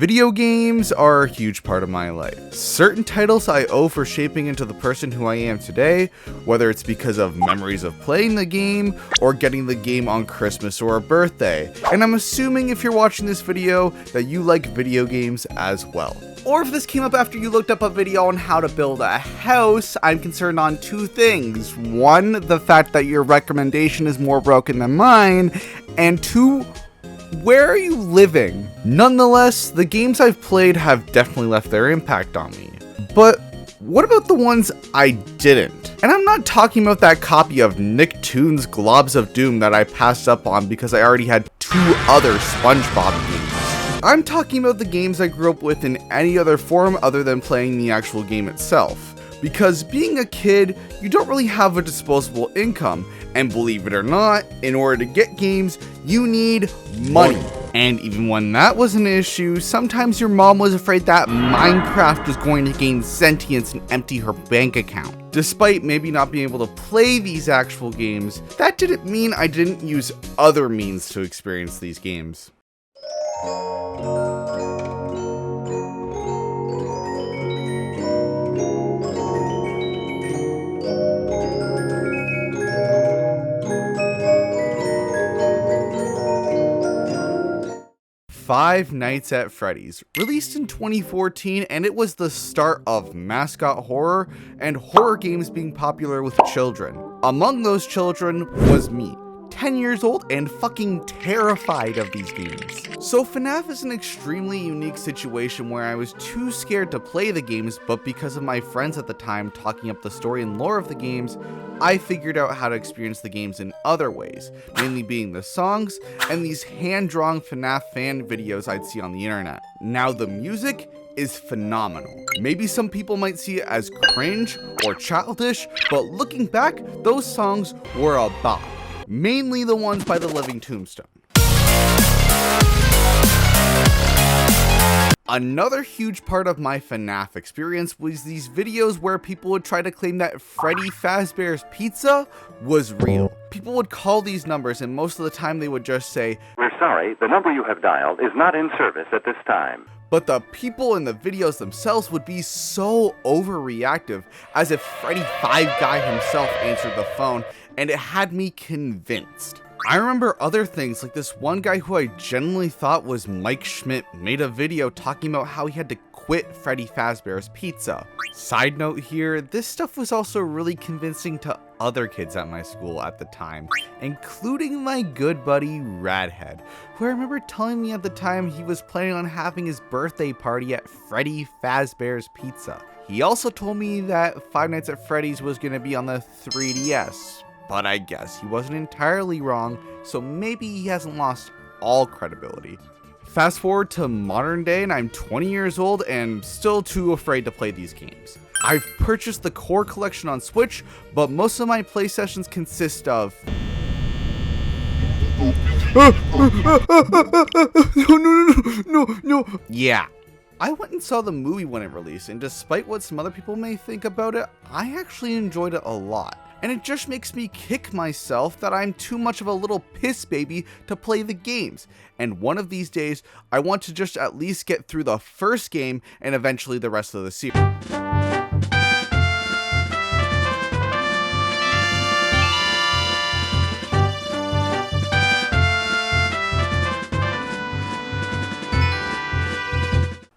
Video games are a huge part of my life. Certain titles I owe for shaping into the person who I am today, whether it's because of memories of playing the game or getting the game on Christmas or a birthday. And I'm assuming if you're watching this video that you like video games as well. Or if this came up after you looked up a video on how to build a house, I'm concerned on two things. One, the fact that your recommendation is more broken than mine, and two, where are you living? Nonetheless, the games I've played have definitely left their impact on me. But what about the ones I didn't? And I'm not talking about that copy of Nicktoons Globs of Doom that I passed up on because I already had 2 other SpongeBob games. I'm talking about the games I grew up with in any other form other than playing the actual game itself. Because being a kid, you don't really have a disposable income, and believe it or not, in order to get games, you need money. And even when that was an issue, sometimes your mom was afraid that Minecraft was going to gain sentience and empty her bank account. Despite maybe not being able to play these actual games, that didn't mean I didn't use other means to experience these games. 5 Nights at Freddy's, released in 2014, and it was the start of mascot horror and horror games being popular with children. Among those children was me, 10 years old and fucking terrified of these games. So FNAF is an extremely unique situation where I was too scared to play the games, but because of my friends at the time talking up the story and lore of the games, I figured out how to experience the games in other ways, mainly being the songs and these hand-drawn FNAF fan videos I'd see on the internet. Now the music is phenomenal. Maybe some people might see it as cringe or childish, but looking back, those songs were a bop. Mainly the ones by the Living Tombstone. Another huge part of my FNAF experience was these videos where people would try to claim that Freddy Fazbear's Pizza was real. People would call these numbers and most of the time they would just say, "We're sorry, the number you have dialed is not in service at this time." But the people in the videos themselves would be so overreactive, as if Freddy Five Guy himself answered the phone, and it had me convinced. I remember other things, like this one guy who I genuinely thought was Mike Schmidt made a video talking about how he had to quit Freddy Fazbear's Pizza. Side note here, this stuff was also really convincing to other kids at my school at the time, including my good buddy Radhead, who I remember telling me at the time he was planning on having his birthday party at Freddy Fazbear's Pizza. He also told me that Five Nights at Freddy's was going to be on the 3DS, but I guess he wasn't entirely wrong, so maybe he hasn't lost all credibility. Fast forward to modern day and I'm 20 years old and still too afraid to play these games. I've purchased the core collection on Switch, but most of my play sessions consist of... No. Yeah. I went and saw the movie when it released, and despite what some other people may think about it, I actually enjoyed it a lot. And it just makes me kick myself that I'm too much of a little piss baby to play the games. And one of these days, I want to just at least get through the first game and eventually the rest of the series.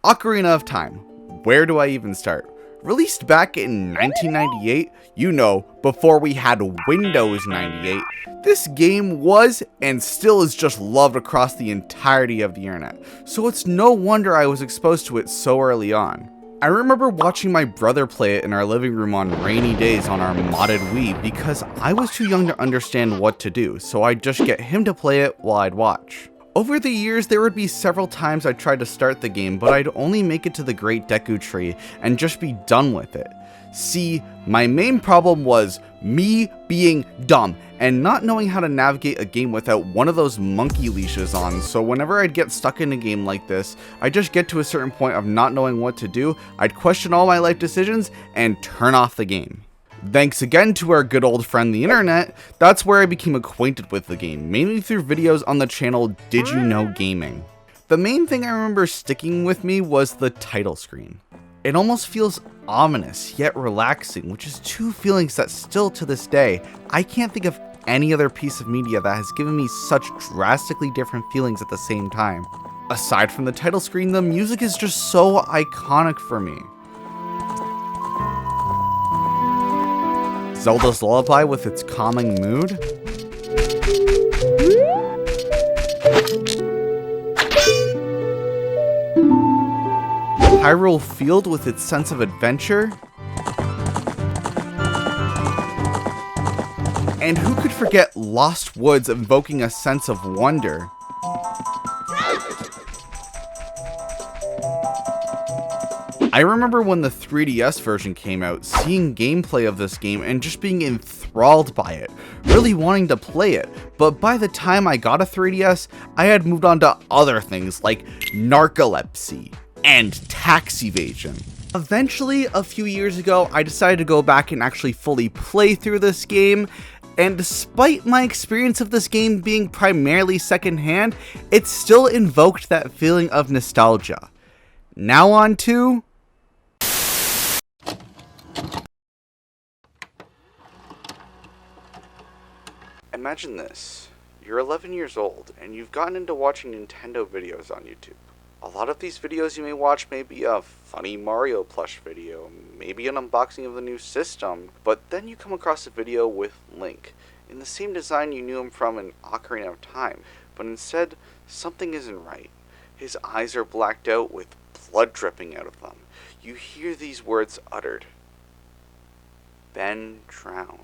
Ocarina of Time. Where do I even start? Released back in 1998, you know, before we had Windows 98, this game was and still is just loved across the entirety of the internet, so it's no wonder I was exposed to it so early on. I remember watching my brother play it in our living room on rainy days on our modded Wii because I was too young to understand what to do, so I'd just get him to play it while I'd watch. Over the years, there would be several times I tried to start the game, but I'd only make it to the Great Deku Tree and just be done with it. See, my main problem was me being dumb and not knowing how to navigate a game without one of those monkey leashes on, so whenever I'd get stuck in a game like this, I'd just get to a certain point of not knowing what to do, I'd question all my life decisions, and turn off the game. Thanks again to our good old friend the internet, that's where I became acquainted with the game, mainly through videos on the channel Did You Know Gaming. The main thing I remember sticking with me was the title screen. It almost feels ominous, yet relaxing, which is two feelings that still to this day, I can't think of any other piece of media that has given me such drastically different feelings at the same time. Aside from the title screen, the music is just so iconic for me. Zelda's Lullaby with its calming mood. Hyrule Field with its sense of adventure. And who could forget Lost Woods invoking a sense of wonder? I remember when the 3DS version came out, seeing gameplay of this game and just being enthralled by it, really wanting to play it, but by the time I got a 3DS, I had moved on to other things like narcolepsy and tax evasion. Eventually, a few years ago, I decided to go back and actually fully play through this game, and despite my experience of this game being primarily secondhand, it still invoked that feeling of nostalgia. Now on to... Imagine this. You're 11 years old, and you've gotten into watching Nintendo videos on YouTube. A lot of these videos you may watch may be a funny Mario plush video, maybe an unboxing of the new system, but then you come across a video with Link, in the same design you knew him from in Ocarina of Time, but instead, something isn't right. His eyes are blacked out with blood dripping out of them. You hear these words uttered. Ben drowned.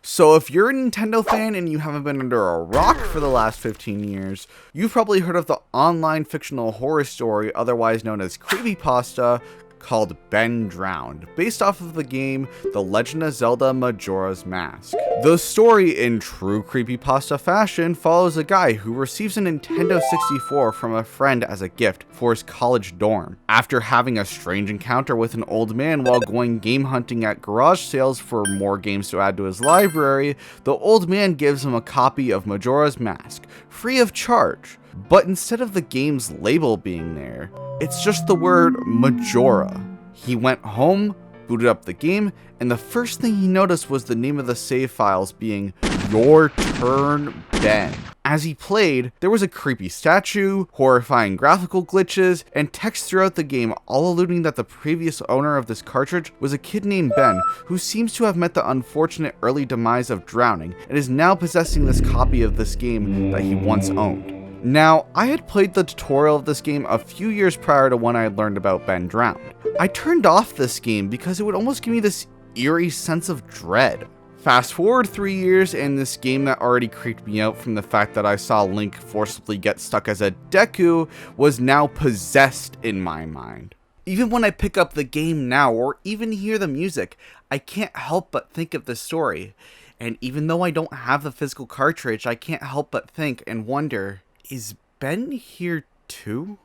So if you're a Nintendo fan and you haven't been under a rock for the last 15 years, you've probably heard of the online fictional horror story otherwise known as creepypasta called Ben Drowned, based off of the game The Legend of Zelda Majora's Mask. The story, in true creepypasta fashion, follows a guy who receives a Nintendo 64 from a friend as a gift for his college dorm. After having a strange encounter with an old man while going game hunting at garage sales for more games to add to his library, the old man gives him a copy of Majora's Mask, free of charge. But instead of the game's label being there, it's just the word Majora. He went home, booted up the game, and the first thing he noticed was the name of the save files being Your Turn Ben. As he played, there was a creepy statue, horrifying graphical glitches, and text throughout the game, all alluding that the previous owner of this cartridge was a kid named Ben, who seems to have met the unfortunate early demise of drowning, and is now possessing this copy of this game that he once owned. Now, I had played the tutorial of this game a few years prior to when I had learned about Ben Drowned. I turned off this game because it would almost give me this eerie sense of dread. Fast forward 3 years, and this game that already creeped me out from the fact that I saw Link forcibly get stuck as a Deku was now possessed in my mind. Even when I pick up the game now, or even hear the music, I can't help but think of the story. And even though I don't have the physical cartridge, I can't help but think and wonder, is Ben here too?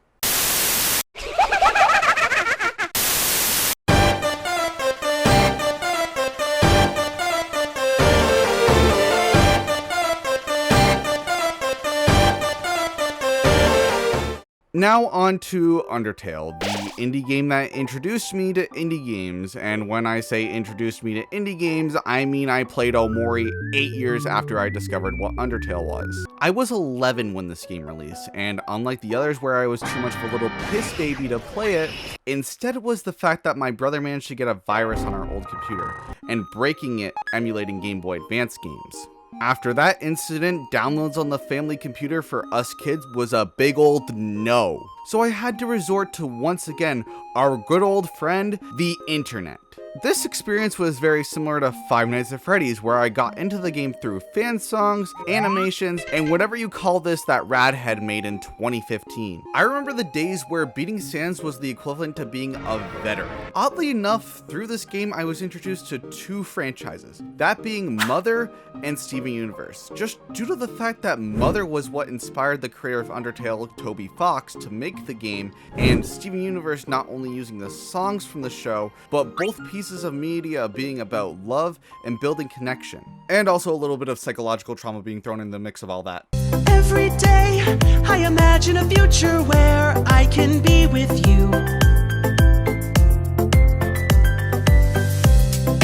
Now on to Undertale, the indie game that introduced me to indie games, and when I say introduced me to indie games, I mean I played Omori 8 years after I discovered what Undertale was. I was 11 when this game released, and unlike the others where I was too much of a little piss baby to play it, instead it was the fact that my brother managed to get a virus on our old computer, and breaking it emulating Game Boy Advance games. After that incident, downloads on the family computer for us kids was a big old no. So I had to resort to, once again, our good old friend, the internet. This experience was very similar to Five Nights at Freddy's, where I got into the game through fan songs, animations, and whatever you call this that Radhead made in 2015. I remember the days where beating Sans was the equivalent to being a veteran. Oddly enough, through this game I was introduced to two franchises, that being Mother and Steven Universe, just due to the fact that Mother was what inspired the creator of Undertale, Toby Fox, to make the game, and Steven Universe not only using the songs from the show, but both pieces pieces of media being about love and building connection. And also a little bit of psychological trauma being thrown in the mix of all that. Every day, I imagine a future where I can be with you.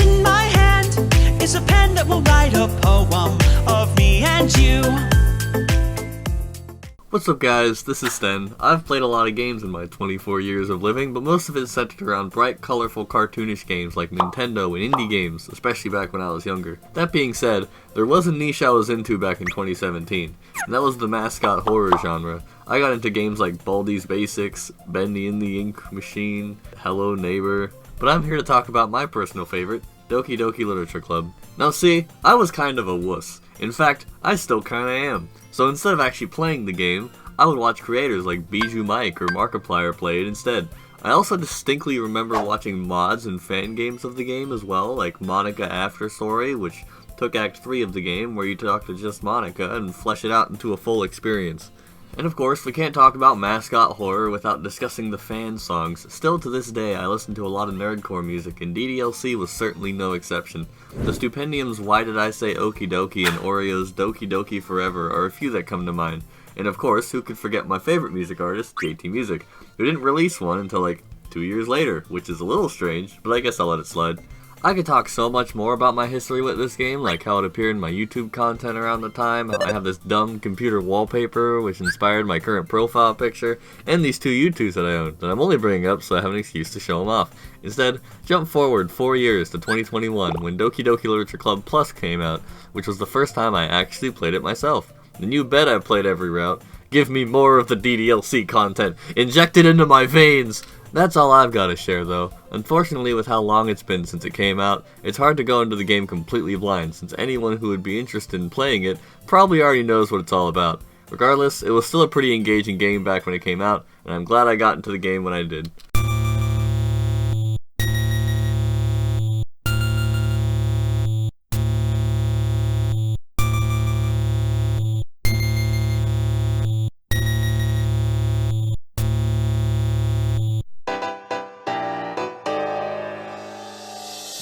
In my hand is a pen that will write a poem of me and you. What's up guys, this is Sten. I've played a lot of games in my 24 years of living, but most of it is centered around bright, colorful, cartoonish games like Nintendo and indie games, especially back when I was younger. That being said, there was a niche I was into back in 2017, and that was the mascot horror genre. I got into games like Baldi's Basics, Bendy and the Ink Machine, Hello Neighbor, but I'm here to talk about my personal favorite, Doki Doki Literature Club. Now see, I was kind of a wuss. In fact, I still kinda am. So instead of actually playing the game, I would watch creators like Bijou Mike or Markiplier play it instead. I also distinctly remember watching mods and fan games of the game as well, like Monica After Story, which took Act 3 of the game where you talk to just Monica and flesh it out into a full experience. And of course, we can't talk about mascot horror without discussing the fan songs. Still to this day, I listen to a lot of nerdcore music, and DDLC was certainly no exception. The Stupendium's Why Did I Say Okie Dokie and Oreo's Doki Doki Forever are a few that come to mind. And of course, who could forget my favorite music artist, JT Music, who didn't release one until like 2 years later, which is a little strange, but I guess I'll let it slide. I could talk so much more about my history with this game, like how it appeared in my YouTube content around the time, how I have this dumb computer wallpaper which inspired my current profile picture, and these two YouTubes that I own, that I'm only bringing up so I have an excuse to show them off. Instead, jump forward 4 years to 2021 when Doki Doki Literature Club Plus came out, which was the first time I actually played it myself. And you bet I played every route. Give me more of the DDLC content, inject it into my veins! That's all I've got to share though. Unfortunately, with how long it's been since it came out, it's hard to go into the game completely blind, since anyone who would be interested in playing it probably already knows what it's all about. Regardless, it was still a pretty engaging game back when it came out, and I'm glad I got into the game when I did.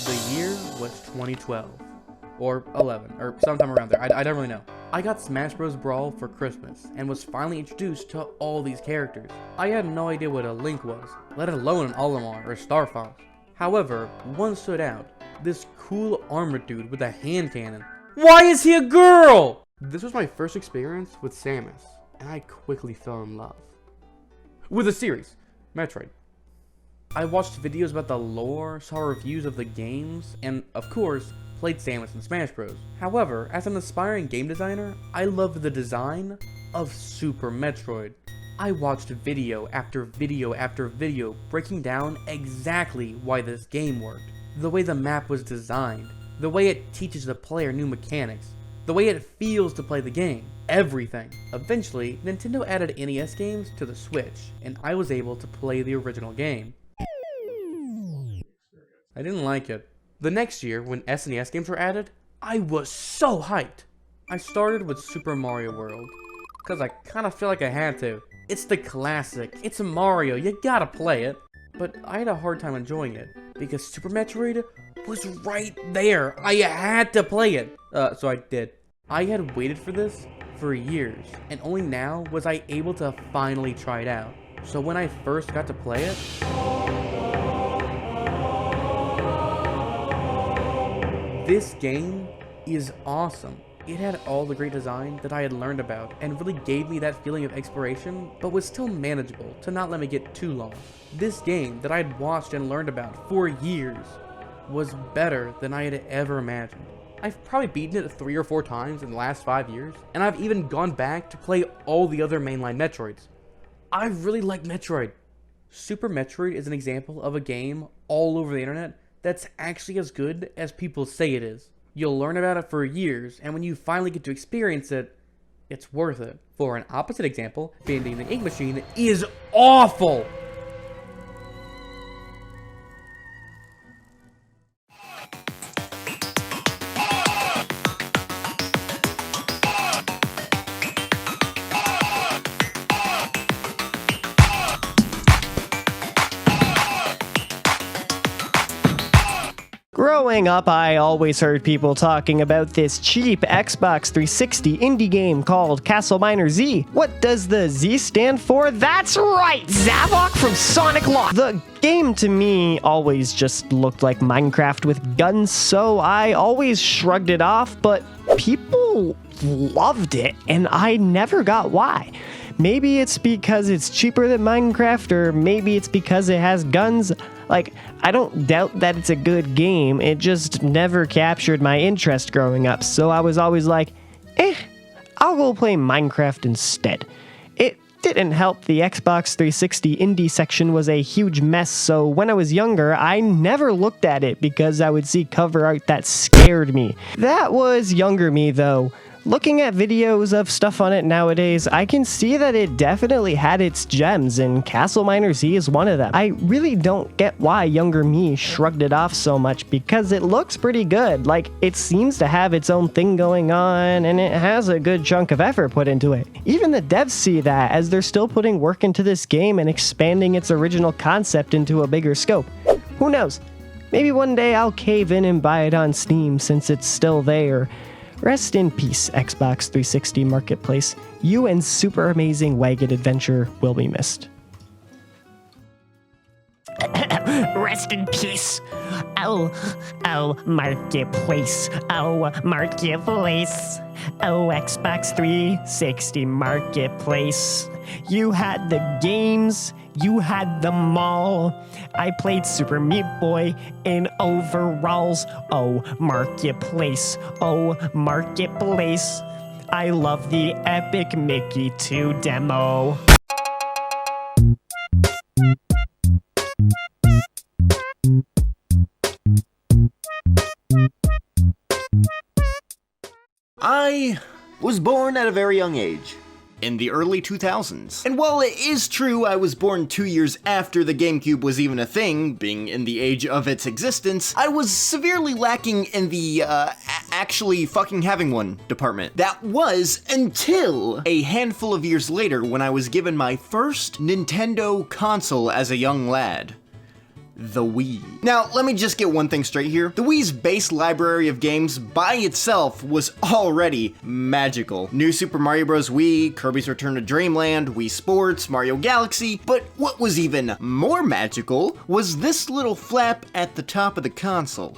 The year was 2012, or 11, or sometime around there, I don't really know. I got Smash Bros. Brawl for Christmas, and was finally introduced to all these characters. I had no idea what a Link was, let alone an Olimar or Star Fox. However, one stood out, this cool armored dude with a hand cannon. Why is he a girl? This was my first experience with Samus, and I quickly fell in love with the series, Metroid. I watched videos about the lore, saw reviews of the games, and, of course, played Samus in Smash Bros. However, as an aspiring game designer, I loved the design of Super Metroid. I watched video after video after video breaking down exactly why this game worked. The way the map was designed, the way it teaches the player new mechanics, the way it feels to play the game, everything. Eventually, Nintendo added NES games to the Switch, and I was able to play the original game. I didn't like it. The next year, when SNES games were added, I was so hyped. I started with Super Mario World, because I kind of feel like I had to. It's the classic, it's a Mario, you gotta play it. But I had a hard time enjoying it, because Super Metroid was right there. I had to play it. So I did. I had waited for this for years, and only now was I able to finally try it out. So when I first got to play it, this game is awesome. It had all the great design that I had learned about and really gave me that feeling of exploration, but was still manageable to not let me get too lost. This game that I had watched and learned about for years was better than I had ever imagined. I've probably beaten it 3 or 4 times in the last 5 years, and I've even gone back to play all the other mainline Metroids. I really like Metroid. Super Metroid is an example of a game all over the internet that's actually as good as people say it is. You'll learn about it for years, and when you finally get to experience it, it's worth it. For an opposite example, Bendy the Ink Machine is awful! Growing up, I always heard people talking about this cheap Xbox 360 indie game called Castleminer Z. What does the Z stand for? That's right, Zavok from Sonic Lock. The game to me always just looked like Minecraft with guns, so I always shrugged it off, but people loved it, and I never got why. Maybe it's because it's cheaper than Minecraft, or maybe it's because it has guns. Like, I don't doubt that it's a good game, it just never captured my interest growing up, so I was always like, I'll go play Minecraft instead. It didn't help the Xbox 360 indie section was a huge mess, so when I was younger, I never looked at it because I would see cover art that scared me. That was younger me, though. Looking at videos of stuff on it nowadays, I can see that it definitely had its gems, and Castleminer Z is one of them. I really don't get why younger me shrugged it off so much, because it looks pretty good. Like, it seems to have its own thing going on, and it has a good chunk of effort put into it. Even the devs see that, as they're still putting work into this game and expanding its original concept into a bigger scope. Who knows? Maybe one day I'll cave in and buy it on Steam since it's still there. Rest in peace, Xbox 360 Marketplace. You and Super Amazing Wagon Adventure will be missed. Rest in peace. Oh, Marketplace. Oh, Marketplace. Oh, Xbox 360 Marketplace. You had the games, you had them all. I played Super Meat Boy in overalls. Oh, Marketplace. Oh, Marketplace. I love the Epic Mickey 2 demo. I was born at a very young age, in the early 2000s. And while it is true I was born 2 years after the GameCube was even a thing, being in the age of its existence, I was severely lacking in the, actually fucking having one department. That was until a handful of years later when I was given my first Nintendo console as a young lad. The Wii. Now, let me just get one thing straight here. The Wii's base library of games by itself was already magical. New Super Mario Bros. Wii, Kirby's Return to Dreamland, Wii Sports, Mario Galaxy, but what was even more magical was this little flap at the top of the console.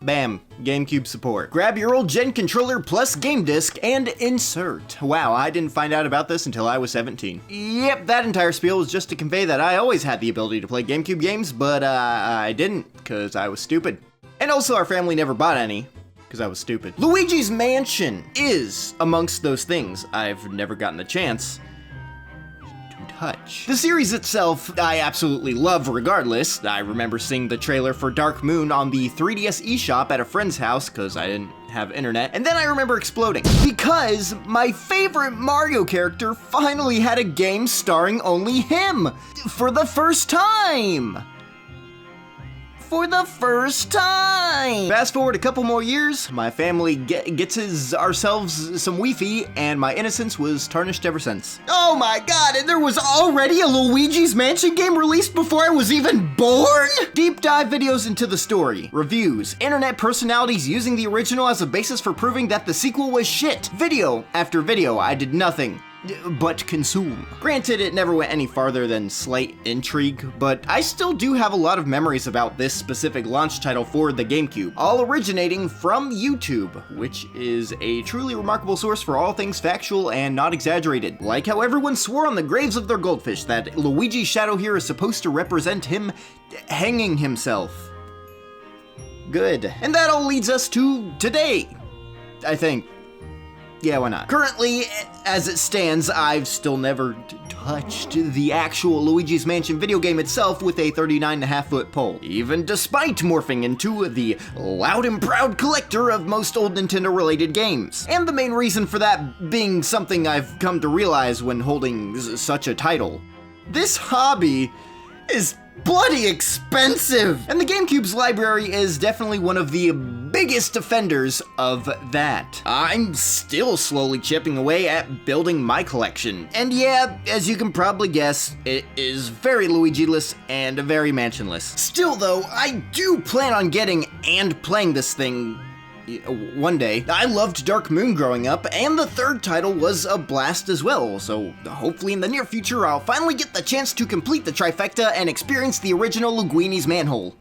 Bam, GameCube support. Grab your old gen controller plus game disc and insert. Wow, I didn't find out about this until I was 17. Yep, that entire spiel was just to convey that I always had the ability to play GameCube games, but I didn't, because I was stupid. And also our family never bought any, because I was stupid. Luigi's Mansion is amongst those things I've never gotten the chance touch. The series itself, I absolutely love regardless. I remember seeing the trailer for Dark Moon on the 3DS eShop at a friend's house, because I didn't have internet, and then I remember exploding. Because my favorite Mario character finally had a game starring only him! For the first time! For the first time! Fast forward a couple more years, my family gets ourselves some Wi-Fi, and my innocence was tarnished ever since. Oh my god, and there was already a Luigi's Mansion game released before I was even born?! Deep dive videos into the story, reviews, internet personalities using the original as a basis for proving that the sequel was shit. Video after video, I did nothing but consume. Granted, it never went any farther than slight intrigue, but I still do have a lot of memories about this specific launch title for the GameCube, all originating from YouTube, which is a truly remarkable source for all things factual and not exaggerated. Like how everyone swore on the graves of their goldfish that Luigi's shadow here is supposed to represent him hanging himself. Good. And that all leads us to today, I think. Yeah, why not? Currently, as it stands, I've still never touched the actual Luigi's Mansion video game itself with a 39.5-foot pole, even despite morphing into the loud and proud collector of most old Nintendo-related games. And the main reason for that being something I've come to realize when holding such a title. This hobby is bloody expensive! And the GameCube's library is definitely one of the biggest defenders of that. I'm still slowly chipping away at building my collection. And yeah, as you can probably guess, it is very Luigi-less and very mansion-less. Still though, I do plan on getting and playing this thing one day. I loved Dark Moon growing up, and the third title was a blast as well, so hopefully in the near future I'll finally get the chance to complete the trifecta and experience the original Linguini's manhole.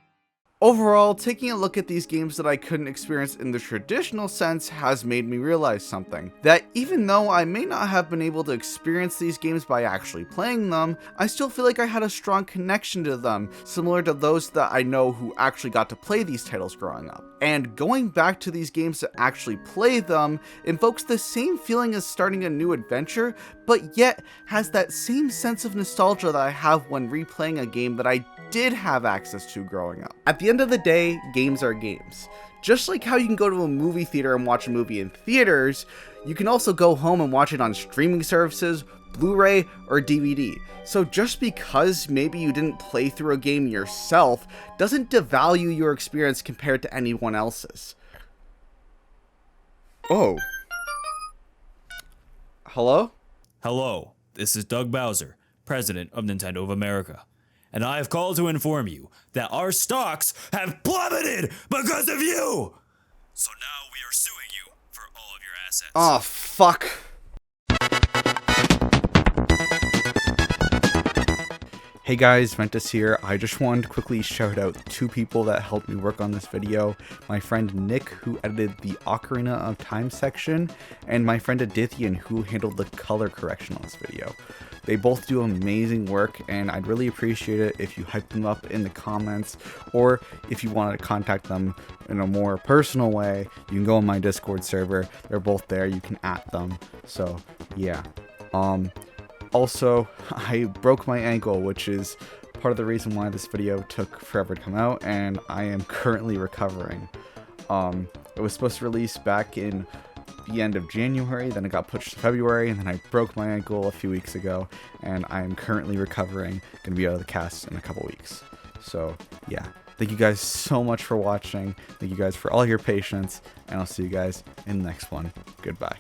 Overall, taking a look at these games that I couldn't experience in the traditional sense has made me realize something. That even though I may not have been able to experience these games by actually playing them, I still feel like I had a strong connection to them, similar to those that I know who actually got to play these titles growing up. And going back to these games to actually play them invokes the same feeling as starting a new adventure, but yet has that same sense of nostalgia that I have when replaying a game that I did have access to growing up. At the end of the day, games are games. Just like how you can go to a movie theater and watch a movie in theaters, you can also go home and watch it on streaming services, Blu-ray, or DVD. So just because maybe you didn't play through a game yourself doesn't devalue your experience compared to anyone else's. Oh. Hello? Hello, this is Doug Bowser, President of Nintendo of America. And I have called to inform you that our stocks have plummeted because of you! So now we are suing you for all of your assets. Oh, fuck. Hey guys, Ventus here. I just wanted to quickly shout out two people that helped me work on this video. My friend Nick, who edited the Ocarina of Time section, and my friend Adithian, who handled the color correction on this video. They both do amazing work, and I'd really appreciate it if you hype them up in the comments, or if you wanted to contact them in a more personal way, you can go on my Discord server. They're both there. You can @ them. So, yeah. Also, I broke my ankle, which is part of the reason why this video took forever to come out, and I am currently recovering. It was supposed to release back in the end of January, then it got pushed to February, and then I broke my ankle a few weeks ago, and I am currently recovering, gonna be out of the cast in a couple weeks. So, yeah. Thank you guys so much for watching. Thank you guys for all your patience, and I'll see you guys in the next one. Goodbye.